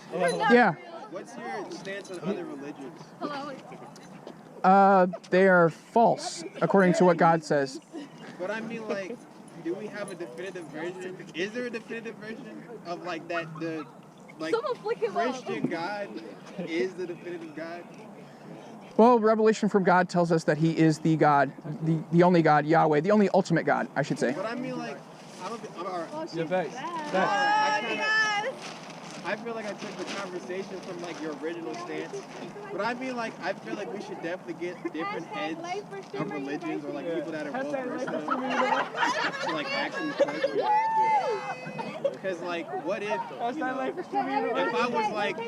question? Yeah. What's your stance on other religions? They are false, according to what God says. But I mean, like, do we have a definitive version? Is there a definitive version of like that the like Christian God is the definitive God? Well, revelation from God tells us that He is the God, the only God, Yahweh, the only ultimate God, I should say. But I mean, like, I don't think. I feel like I took the conversation from like your original stance, but I mean, like, I feel like we should definitely get different heads of religions or like people that are well versed in them to like ask these questions. Because like, what if, you know, if I was like,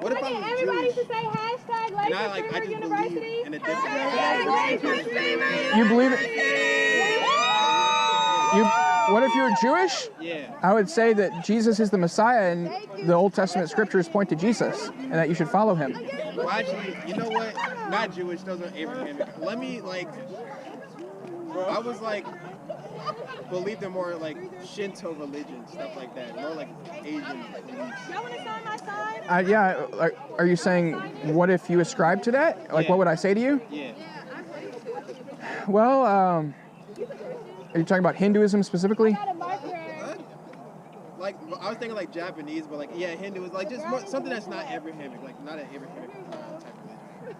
what if I was everybody Jewish? to say hashtag And I just University. believe in a different. You believe it? What if you're Jewish? Yeah. I would say that Jesus is the Messiah, and the Old Testament scriptures point to Jesus, and that you should follow Him. Well, actually, you know what? Not Jewish. Those are Abrahamic. Let me like. I was like, believed in more like Shinto religion, stuff like that, more like Asian beliefs. Y'all want to sign my side? Yeah. Are you saying, what if you ascribe to that? Like, Yeah. what would I say to you? Yeah. Well, are you talking about Hinduism specifically? Like, I was thinking like Japanese, but like, yeah, Hindu is like just more, something that's not Abrahamic, like not an Abrahamic type religion.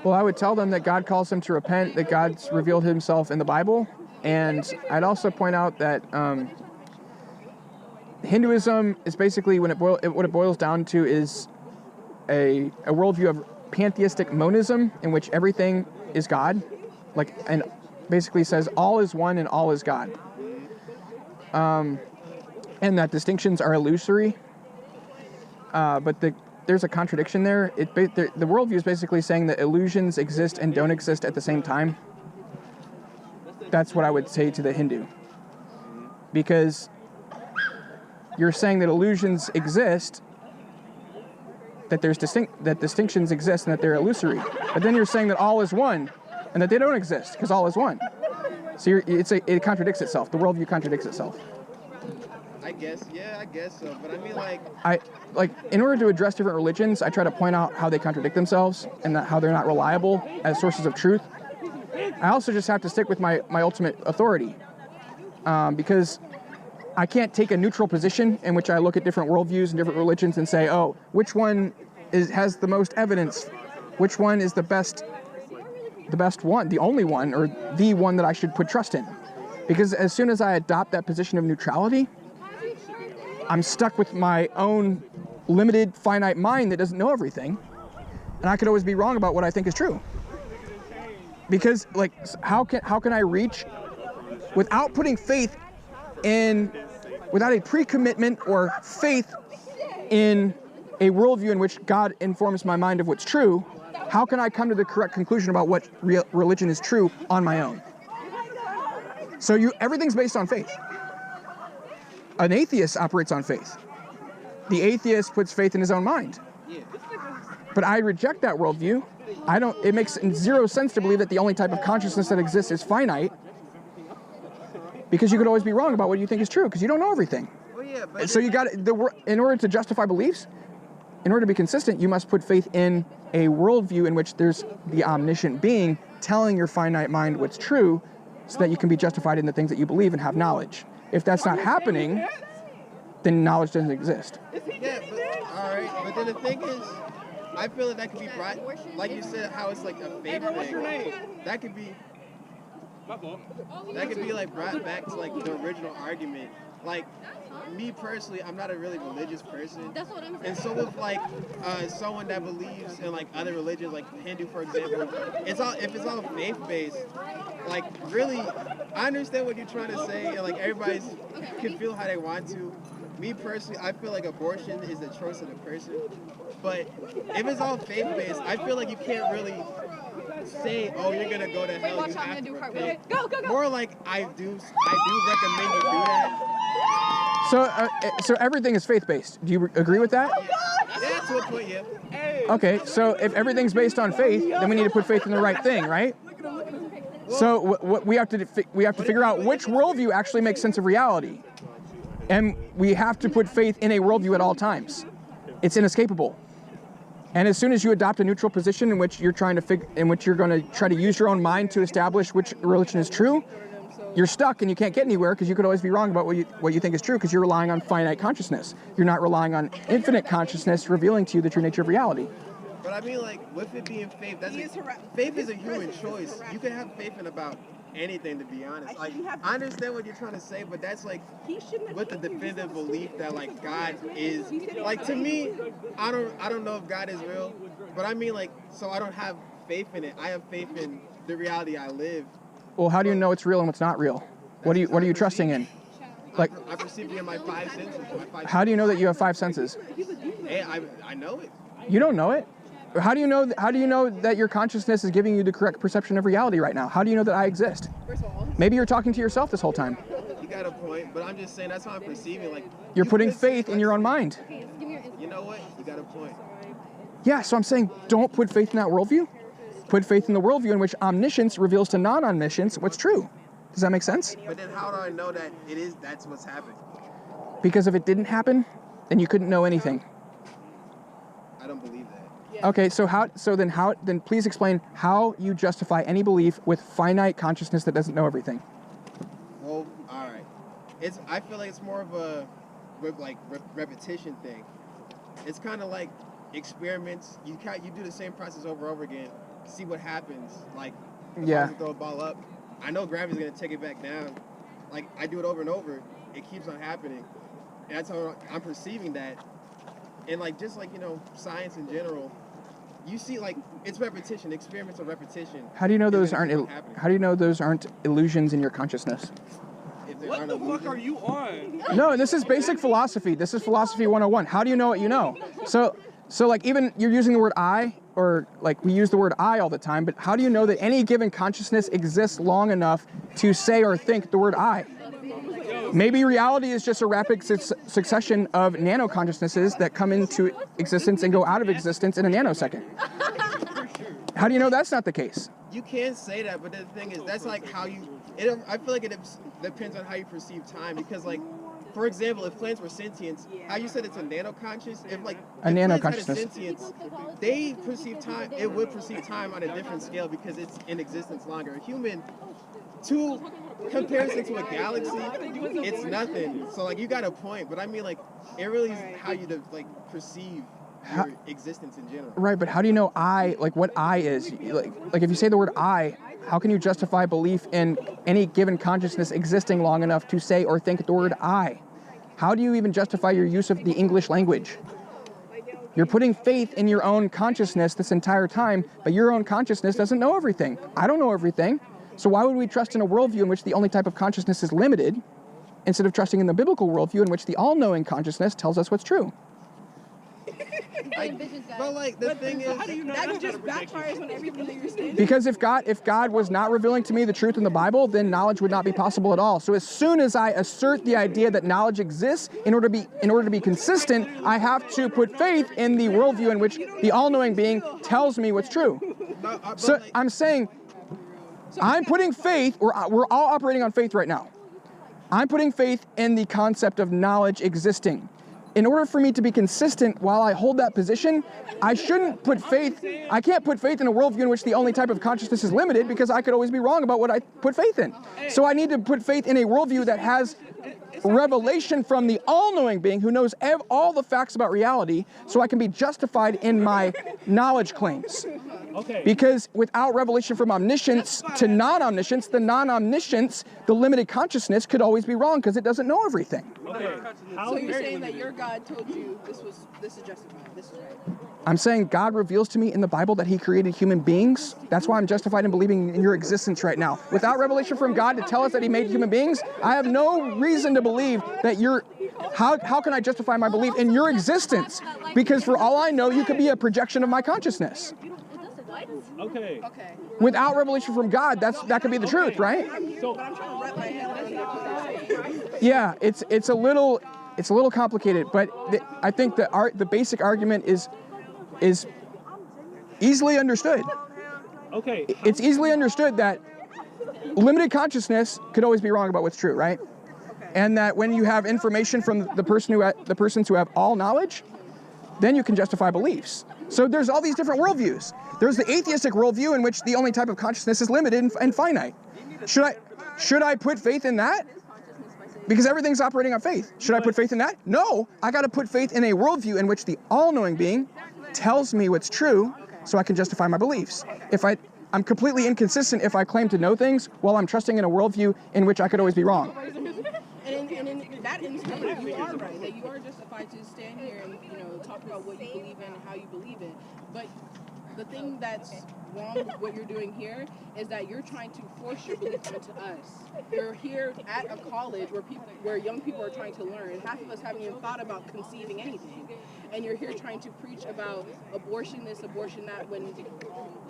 Well, I would tell them that God calls them to repent, that God's revealed Himself in the Bible, and I'd also point out that Hinduism is basically, what it boils down to is a worldview of pantheistic monism, in which everything is God, and basically says all is one and all is God. And that distinctions are illusory, but there's a contradiction there. The worldview is basically saying that illusions exist and don't exist at the same time. That's what I would say to the Hindu. Because you're saying that illusions exist, that distinctions exist and that they're illusory. But then you're saying that all is one and that they don't exist because all is one. So it contradicts itself. The worldview contradicts itself. I guess so. But I mean, like, in order to address different religions, I try to point out how they contradict themselves and how they're not reliable as sources of truth. I also just have to stick with my ultimate authority, because I can't take a neutral position in which I look at different worldviews and different religions and say, oh, which one has the most evidence, which one is the best one, the only one, or the one that I should put trust in. Because as soon as I adopt that position of neutrality, I'm stuck with my own limited, finite mind that doesn't know everything, and I could always be wrong about what I think is true. Because, like, how can I reach without putting faith in, without a pre-commitment or faith in a worldview in which God informs my mind of what's true? How can I come to the correct conclusion about what religion is true on my own? So everything's based on faith. An atheist operates on faith. The atheist puts faith in his own mind. But I reject that worldview. It makes zero sense to believe that the only type of consciousness that exists is finite, because you could always be wrong about what you think is true, because you don't know everything. So in order to justify beliefs, in order to be consistent, you must put faith in a worldview in which there's the omniscient being telling your finite mind what's true, so that you can be justified in the things that you believe and have knowledge. If that's not happening, then knowledge doesn't exist. Yeah, all right. But then the thing is, I feel that could be brought, like you said, how it's like a faith thing. That could be like brought back to like the original argument. Like, me personally, I'm not a really religious person. That's what I'm saying. And so with like someone that believes in like other religions, like Hindu, for example, if it's all faith-based, like, really, I understand what you're trying to say, and like everybody can feel how they want to. Me personally, I feel like abortion is the choice of the person. But if it's all faith-based, I feel like you can't really say, oh, you're gonna go to hell. You have to repent. Go. More like I do recommend you do that. So everything is faith-based. Do you agree with that? Yeah, to a point, yeah. Okay, so if everything's based on faith, then we need to put faith in the right thing, right? So what we have to figure out which worldview actually makes sense of reality. And we have to put faith in a worldview at all times. It's inescapable. And as soon as you adopt a neutral position in which you're trying to in which you're going to try to use your own mind to establish which religion is true, you're stuck and you can't get anywhere because you could always be wrong about what you think is true because you're relying on finite consciousness. You're not relying on infinite consciousness revealing to you the true nature of reality. But I mean, like, with it being faith, faith is a human choice. You can have faith in about anything, to be honest. Like, I understand what you're trying to say, but that's like with the definitive belief that like God is, like, to me, I don't know if God is real, but I mean, like, so I don't have faith in it. I have faith in the reality I live. Well, how do you know it's real and what's not real? What are you trusting in? Like, I perceive it in my five senses. How do you know that you have five senses? Hey, I know it. You don't know it. How do you know that your consciousness is giving you the correct perception of reality right now? How do you know that I exist? Maybe you're talking to yourself this whole time. You got a point, but I'm just saying that's how I'm perceiving. Like, you're putting faith in your own mind. You know what? You got a point. Yeah, so I'm saying don't put faith in that worldview. Put faith in the worldview in which omniscience reveals to non-omniscience what's true. Does that make sense? But then how do I know that that's what's happening? Because if it didn't happen, then you couldn't know anything. I don't believe that. Okay, so then please explain how you justify any belief with finite consciousness that doesn't know everything. Well, all right. I feel like it's more of a repetition thing. It's kind of like experiments. You do the same process over and over again. See what happens. Like, if I throw a ball up, I know gravity's gonna take it back down. Like, I do it over and over. It keeps on happening. And that's how I'm perceiving that. And like, just like, science in general, you see, like, it's repetition. Experiments are repetition. How do you know those aren't illusions in your consciousness? What the fuck are you on? No, this is basic philosophy. This is philosophy 101. How do you know what you know? So like, even you're using the word I, or like we use the word I all the time, but how do you know that any given consciousness exists long enough to say or think the word I? Maybe reality is just a rapid succession of nano-consciousnesses that come into existence and go out of existence in a nanosecond. How do you know that's not the case? You can say that, but the thing is, that's like how I feel like it depends on how you perceive time, because, like, for example, if plants were sentient, how you said it's a nano-conscious, if nano-consciousness, sentience, they perceive time, it would perceive time on a different scale because it's in existence longer. A human, to comparison to a galaxy, it's nothing. So, like, you got a point, but I mean, like, it really is how you perceive your existence in general. Right, but how do you know what I is? Like if you say the word I, how can you justify belief in any given consciousness existing long enough to say or think the word I? How do you even justify your use of the English language? You're putting faith in your own consciousness this entire time, but your own consciousness doesn't know everything. I don't know everything. So why would we trust in a worldview in which the only type of consciousness is limited, instead of trusting in the biblical worldview in which the all-knowing consciousness tells us what's true? But like, the thing is, that just backfires on everything that you're saying. Because if God was not revealing to me the truth in the Bible, then knowledge would not be possible at all. So as soon as I assert the idea that knowledge exists, in order to be consistent, I have to put faith in the worldview in which the all-knowing being tells me what's true. So I'm saying, I'm putting faith, we're all operating on faith right now. I'm putting faith in the concept of knowledge existing. In order for me to be consistent while I hold that position, I can't put faith in a worldview in which the only type of consciousness is limited, because I could always be wrong about what I put faith in. So I need to put faith in a worldview that has revelation from the all-knowing being who knows all the facts about reality, so I can be justified in my knowledge claims. Okay. Because without revelation from omniscience to non-omniscience, the limited consciousness could always be wrong because it doesn't know everything. Okay. So you're saying that your God told you this is justified, this is right? I'm saying God reveals to me in the Bible that He created human beings. That's why I'm justified in believing in your existence right now. Without revelation from God to tell us that He made human beings, I have no reason to believe that how can I justify my belief in your existence? Because for all I know, you could be a projection of my consciousness. Okay. Without revelation from God, that could be the truth, right? So, yeah, it's a little complicated, but I think the basic argument is easily understood. okay. It's easily understood that limited consciousness could always be wrong about what's true, right? and that when you have information from the persons who have all knowledge, then you can justify beliefs. So there's all these different worldviews. There's the atheistic worldview in which the only type of consciousness is limited and finite. Should I put faith in that? Because everything's operating on faith. Should I put faith in that? No, I got to put faith in a worldview in which the all-knowing being tells me what's true so I can justify my beliefs. I'm completely inconsistent if I claim to know things while I'm trusting in a worldview in which I could always be wrong. And in that instance, you are right, that you are justified to stand here and, talk about what you believe in and how you believe it. But the thing that's wrong with what you're doing here is that you're trying to force your belief onto us. You're here at a college where young people are trying to learn. Half of us haven't even thought about conceiving anything. And you're here trying to preach about abortion this, abortion that, when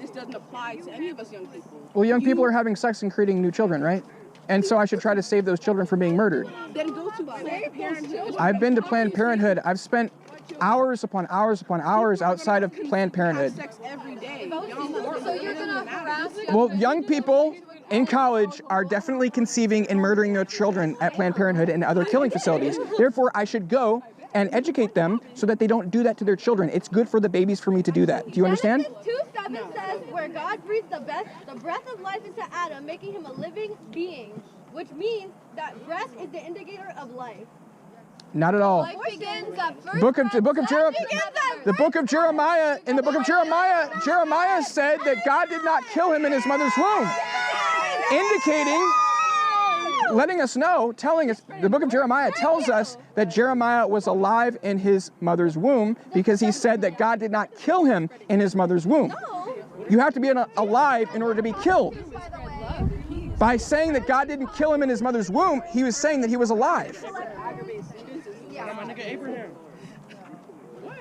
this doesn't apply to any of us young people. Well, young people are having sex and creating new children, right? And so I should try to save those children from being murdered. Then go to Planned Parenthood. I've been to Planned Parenthood. I've spent hours upon hours upon hours outside of Planned Parenthood. Sex every day. So you're gonna harass me? Well, young people in college are definitely conceiving and murdering their children at Planned Parenthood and other killing facilities. Therefore, I should go and educate them so that they don't do that to their children. It's good for the babies for me to do that. Do you understand? Genesis 2:7 says, where God breathed the breath of life into Adam, making him a living being, which means that breath is the indicator of life. Not at all. Life begins at first. The book of Jeremiah, in the book of Jeremiah, Jeremiah said that God did not kill him in his mother's womb, indicating, letting us know, telling us, the book of Jeremiah tells us that Jeremiah was alive in his mother's womb because he said that God did not kill him in his mother's womb. You have to be alive in order to be killed. By saying that God didn't kill him in his mother's womb, he was saying that he was alive. My nigga Abraham. What?